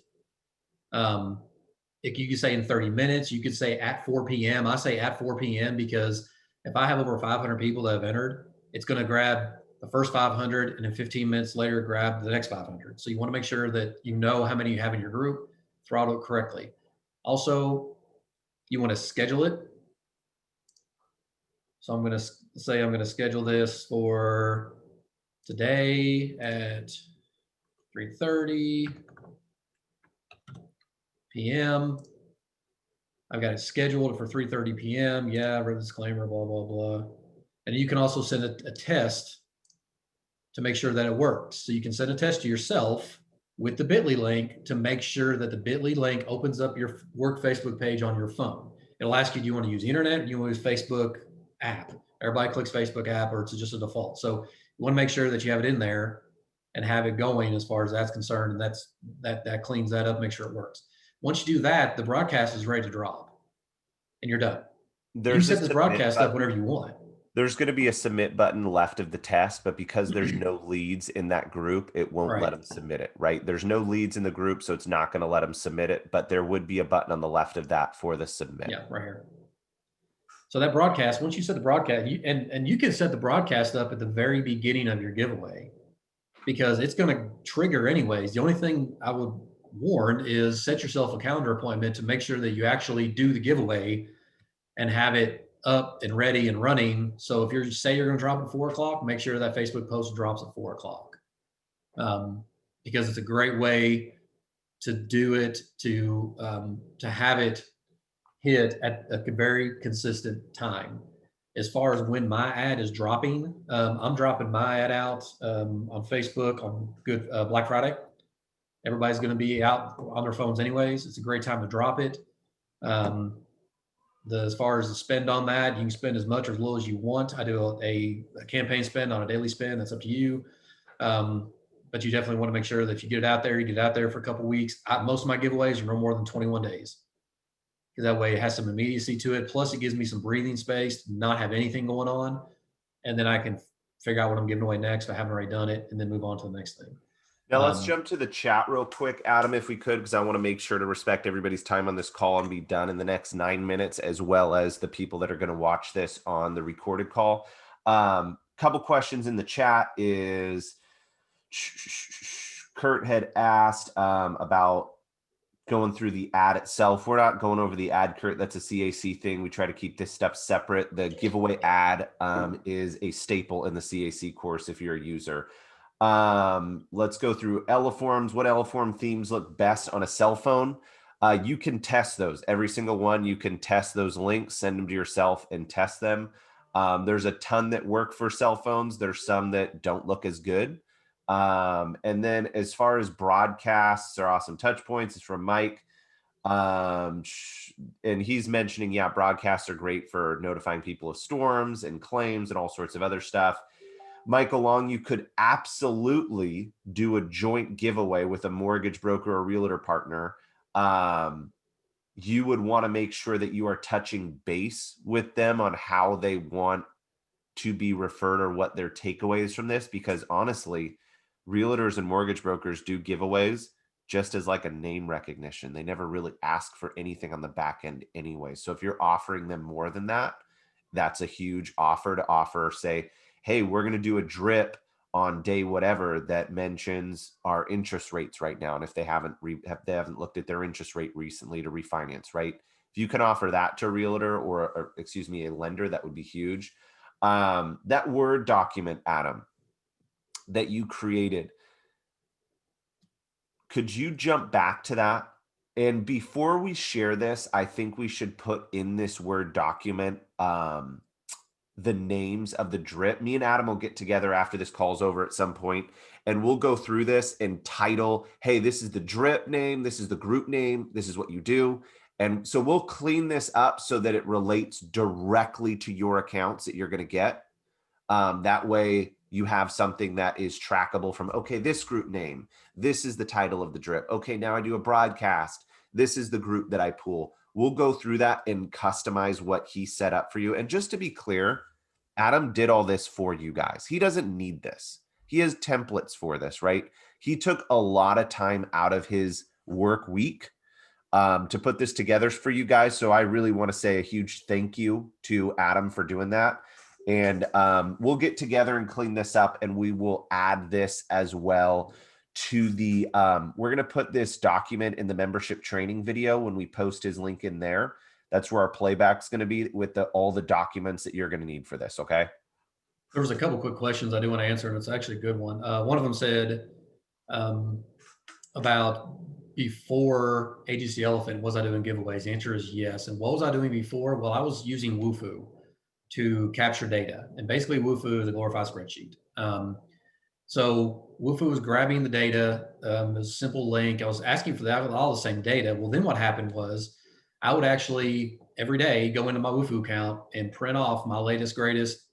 If you could say in 30 minutes, you could say at 4 p.m. I say at 4 p.m. because if I have over 500 people that have entered, it's going to grab the first 500 and then 15 minutes later, grab the next 500. So you want to make sure that you know how many you have in your group, throttle it correctly. Also, you want to schedule it. So I'm going to say I'm going to schedule this for today at 3:30 p.m. I've got it scheduled for 3:30 p.m. Yeah, I read the disclaimer, blah, blah, blah. And you can also send a test to make sure that it works. So you can send a test to yourself with the bit.ly link to make sure that the bit.ly link opens up your work Facebook page on your phone. It'll ask you, do you want to use the internet or do you want to use Facebook app? Everybody clicks Facebook app, or it's just a default. So you want to make sure that you have it in there and have it going as far as that's concerned. And that cleans that up, make sure it works. Once you do that, the broadcast is ready to drop and you're done. You set the broadcast up whenever you want. There's going to be a submit button left of the test, but because there's no leads in that group, it won't let them submit it, right? There's no leads in the group, so it's not going to let them submit it, but there would be a button on the left of that for the submit. Yeah, right here. So that broadcast, once you set the broadcast, and you can set the broadcast up at the very beginning of your giveaway, because it's going to trigger anyways. The only thing I would warn is set yourself a calendar appointment to make sure that you actually do the giveaway and have it up and ready and running. So if you're say you're going to drop at 4 o'clock, make sure that Facebook post drops at 4 o'clock, because it's a great way to do it, to have it hit at a very consistent time. As far as when my ad is dropping, I'm dropping my ad out on Facebook on Good Black Friday. Everybody's going to be out on their phones anyways. It's a great time to drop it. As far as the spend on that, you can spend as much or as little as you want. I do a campaign spend on a daily spend. That's up to you. But you definitely want to make sure that if you get it out there, you get it out there for a couple of weeks. Most of my giveaways are no more than 21 days. Because that way it has some immediacy to it. Plus it gives me some breathing space to not have anything going on. And then I can figure out what I'm giving away next if I haven't already done it, and then move on to the next thing. Now let's jump to the chat real quick, Adam, if we could, because I want to make sure to respect everybody's time on this call and be done in the next 9 minutes, as well as the people that are going to watch this on the recorded call. Couple questions in the chat is Kurt had asked about going through the ad itself. We're not going over the ad, Kurt. That's a CAC thing. We try to keep this stuff separate. The giveaway ad is a staple in the CAC course if you're a user. Let's go through Elleforms. What Elleform themes look best on a cell phone? You can test those. Every single one, you can test those links, send them to yourself and test them. There's a ton that work for cell phones. There's some that don't look as good. And then as far as broadcasts or awesome touch points, it's from Mike. And he's mentioning, yeah, broadcasts are great for notifying people of storms and claims and all sorts of other stuff. Michael Long, you could absolutely do a joint giveaway with a mortgage broker or realtor partner. You would want to make sure that you are touching base with them on how they want to be referred or what their takeaways from this, because honestly, realtors and mortgage brokers do giveaways just as like a name recognition. They never really ask for anything on the back end anyway. So if you're offering them more than that, that's a huge offer to offer, say, hey, we're going to do a drip on day whatever that mentions our interest rates right now. And if they haven't looked at their interest rate recently to refinance, right? If you can offer that to a realtor or excuse me, a lender, that would be huge. That Word document, Adam, that you created, could you jump back to that? And before we share this, I think we should put in this Word document the names of the drip. Me and Adam will get together after this call's over at some point, and we'll go through this and title, hey, this is the drip name, this is the group name, this is what you do. And so we'll clean this up so that it relates directly to your accounts that you're going to get. That way you have something that is trackable from, okay, this group name, this is the title of the drip. Okay, now I do a broadcast. This is the group that I pull. We'll go through that and customize what he set up for you. And just to be clear, Adam did all this for you guys. He doesn't need this. He has templates for this, right? He took a lot of time out of his work week to put this together for you guys. So I really want to say a huge thank you to Adam for doing that. And we'll get together and clean this up, and we will add this as well to the, we're going to put this document in the membership training video when we post his link in there. That's where our playback's going to be with all the documents that you're going to need for this. Okay. There was a couple quick questions I do want to answer, and it's actually a good one. One of them said about before Agency Elephant, was I doing giveaways? The answer is yes. And what was I doing before? Well, I was using Wufoo to capture data. And basically Wufoo is a glorified spreadsheet. So Wufoo was grabbing the data, a simple link. I was asking for that with all the same data. Well, then what happened was I would actually every day go into my Wufoo account and print off my latest, greatest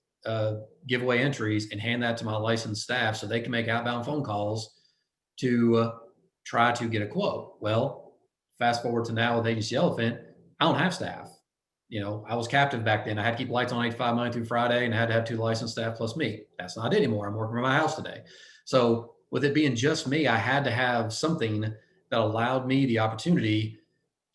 giveaway entries and hand that to my licensed staff so they can make outbound phone calls to try to get a quote. Well, fast forward to now with Agency Elephant, I don't have staff. You know, I was captive back then. I had to keep lights on 8 to 5 Monday through Friday, and I had to have 2 licensed staff plus me. That's not it anymore. I'm working from my house today. So with it being just me, I had to have something that allowed me the opportunity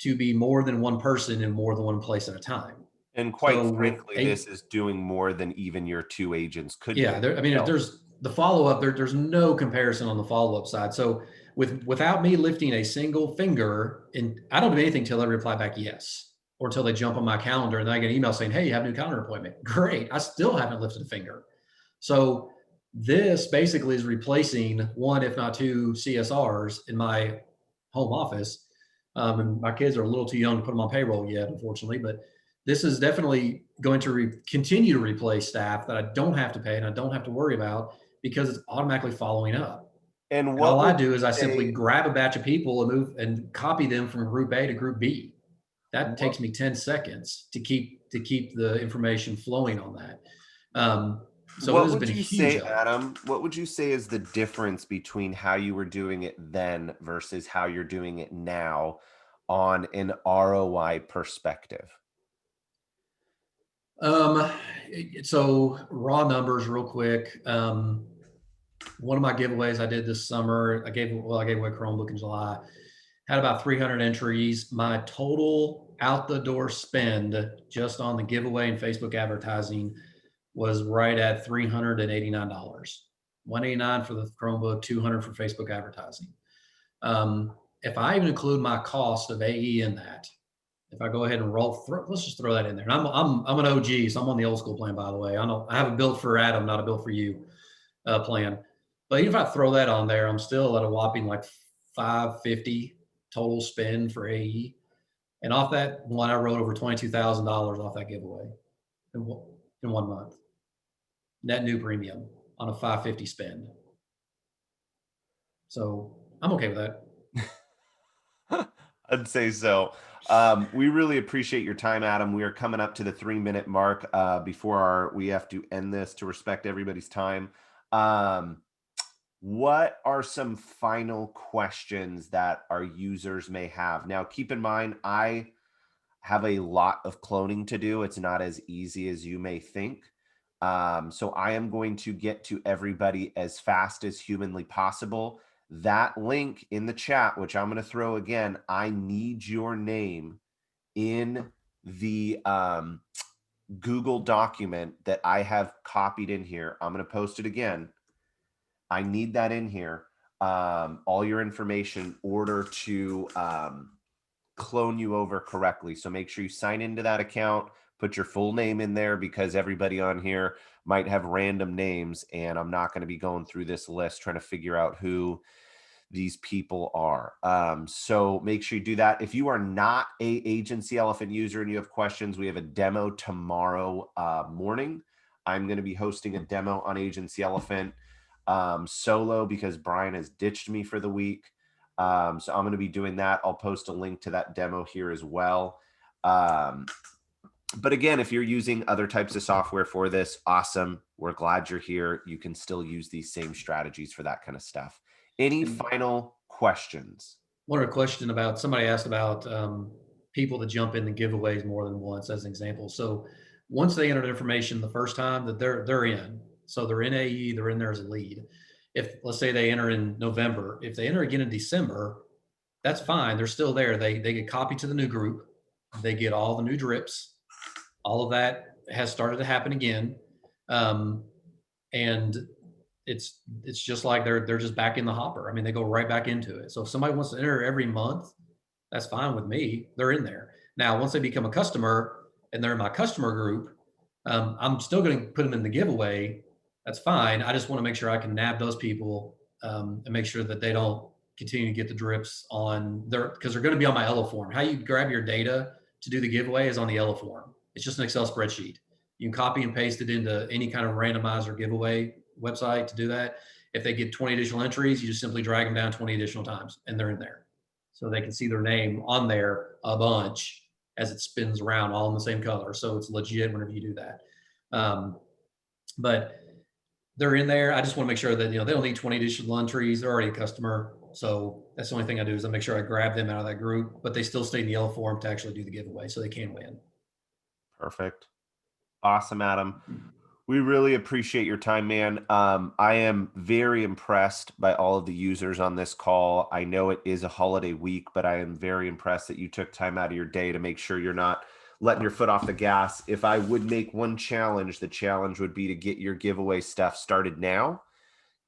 to be more than one person in more than one place at a time. And quite frankly, this is doing more than even your 2 agents could. Yeah, I mean, there's the follow-up, there's no comparison on the follow-up side. So without me lifting a single finger, and I don't do anything till they reply back yes, or until they jump on my calendar and then I get an email saying, hey, you have a new calendar appointment. Great. I still haven't lifted a finger. So this basically is replacing one, if not two CSRs in my home office. And my kids are a little too young to put them on payroll yet, unfortunately, but this is definitely going to continue to replace staff that I don't have to pay and I don't have to worry about because it's automatically following up. And And what all I would do is I you simply say- grab a batch of people and move and copy them from group A to group B. That What- takes me 10 seconds to keep the information flowing on that. So it what has would been a you huge say, help. Adam? What would you say is the difference between how you were doing it then versus how you're doing it now on an ROI perspective? So raw numbers real quick. One of my giveaways I did this summer, I gave away a Chromebook in July, had about 300 entries. My total out the door spend just on the giveaway and Facebook advertising was right at $389. $189 for the Chromebook, $200 for Facebook advertising. If I even include my cost of AE in that, if I go ahead and let's just throw that in there. And I'm an OG, so I'm on the old school plan, by the way. I have a build for Adam, not a build for you plan. But even if I throw that on there, I'm still at a whopping like $550 total spend for AE. And off that one, I wrote over $22,000 off that giveaway in 1 month. Net new premium on a $550 spend. So I'm okay with that. I'd say so. We really appreciate your time, Adam. We are coming up to the 3-minute mark before we have to end this to respect everybody's time. What are some final questions that our users may have? Now, keep in mind, I have a lot of cloning to do. It's not as easy as you may think. So I am going to get to everybody as fast as humanly possible. That link in the chat, which I'm going to throw again, I need your name in the Google document that I have copied in here. I'm going to post it again. I need that in here. All your information in order to clone you over correctly. So make sure you sign into that account, put your full name in there because everybody on here might have random names and I'm not going to be going through this list trying to figure out who these people are. So make sure you do that. If you are not a Agency Elephant user and you have questions, we have a demo tomorrow morning. I'm going to be hosting a demo on Agency Elephant solo because Brian has ditched me for the week. So I'm going to be doing that. I'll post a link to that demo here as well. But again, if you're using other types of software for this, awesome. We're glad you're here. You can still use these same strategies for that kind of stuff. Any final questions? One other question about somebody asked about people that jump in the giveaways more than once as an example. So once they enter information the first time that they're in, so they're in AE, they're in there as a lead. If let's say they enter in November, if they enter again in December, that's fine. They're still there. They get copied to the new group. They get all the new drips. All of that has started to happen again. And it's just like they're just back in the hopper. I mean, they go right back into it. So if somebody wants to enter every month, that's fine with me. They're in there. Now, once they become a customer and they're in my customer group, I'm still going to put them in the giveaway. That's fine. I just want to make sure I can nab those people and make sure that they don't continue to get the drips on their, because they're going to be on my Ella form. How you grab your data to do the giveaway is on the Ella form. It's just an Excel spreadsheet. You can copy and paste it into any kind of randomizer giveaway website to do that. If they get 20 additional entries, you just simply drag them down 20 additional times and they're in there. So they can see their name on there a bunch as it spins around all in the same color. So it's legit whenever you do that. But they're in there. I just want to make sure that, they don't need 20 additional entries. They're already a customer. So that's the only thing I do is I make sure I grab them out of that group, but they still stay in the yellow form to actually do the giveaway so they can win. Perfect. Awesome, Adam. We really appreciate your time, man. I am very impressed by all of the users on this call. I know it is a holiday week, but I am very impressed that you took time out of your day to make sure you're not letting your foot off the gas. If I would make one challenge, the challenge would be to get your giveaway stuff started now.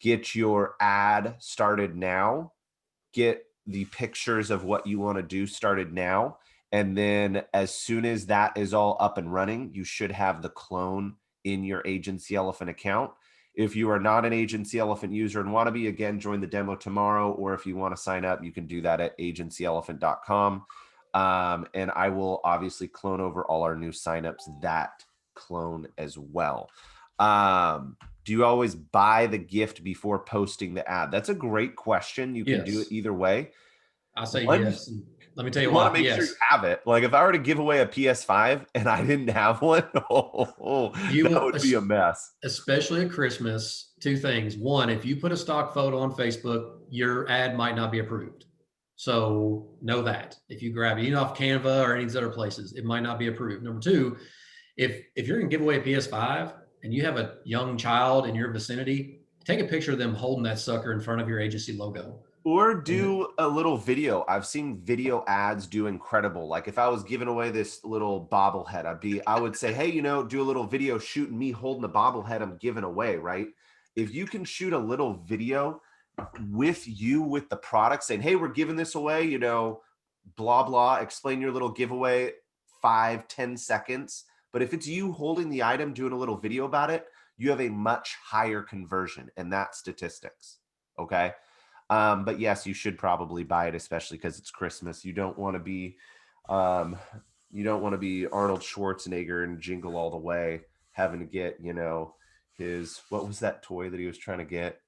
get your ad started now, get the pictures of what you want to do started now. And then as soon as that is all up and running, you should have the clone in your Agency Elephant account. If you are not an Agency Elephant user and want to be, again, join the demo tomorrow, or if you want to sign up, you can do that at agencyelephant.com. And I will obviously clone over all our new signups that clone as well. Do you always buy the gift before posting the ad? That's a great question. You can do Yes. it either way. I say One, yes. And let me tell you you want why. to make sure Yes. you have it. Like if I were to give away a PS5 and I didn't have one, You that will- would be a mess. Especially at Christmas, two things. One, if you put a stock photo on Facebook, your ad might not be approved. So know that. If you grab it, off Canva or any of these other places, it might not be approved. Number two, if you're going to give away a PS5 and you have a young child in your vicinity, take a picture of them holding that sucker in front of your agency logo. Or do a little video. I've seen video ads do incredible. Like if I was giving away this little bobblehead, I would say, hey, do a little video shooting me holding the bobblehead I'm giving away, right? If you can shoot a little video with the product saying, hey, we're giving this away, blah, blah, explain your little giveaway, 5-10 seconds. But if it's you holding the item, doing a little video about it, you have a much higher conversion, and that's statistics. Okay. But yes, you should probably buy it, especially because it's Christmas. You don't want to be Arnold Schwarzenegger and Jingle All the Way, having to get, his, what was that toy that he was trying to get?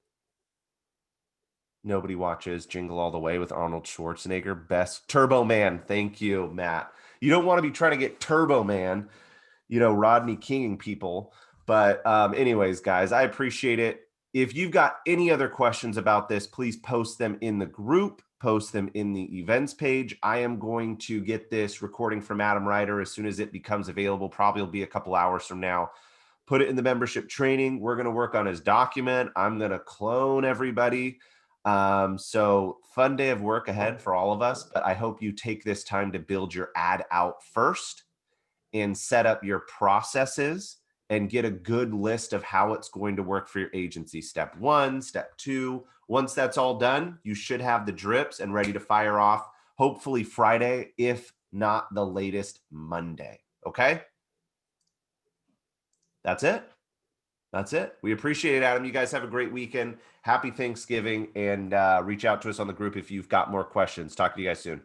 Nobody watches Jingle All the Way with Arnold Schwarzenegger. Best Turbo Man. Thank you, Matt. You don't want to be trying to get Turbo Man, Rodney Kinging people. But anyways, guys, I appreciate it. If you've got any other questions about this, please post them in the group, post them in the events page. I am going to get this recording from Adam Ryder as soon as it becomes available. Probably will be a couple hours from now. Put it in the membership training. We're going to work on his document. I'm going to clone everybody. So fun day of work ahead for all of us, but I hope you take this time to build your ad out first and set up your processes and get a good list of how it's going to work for your agency. Step 1, step 2. Once that's all done, you should have the drips and ready to fire off, hopefully Friday, if not the latest Monday. Okay? That's it. That's it. We appreciate it, Adam. You guys have a great weekend. Happy Thanksgiving, and reach out to us on the group if you've got more questions. Talk to you guys soon.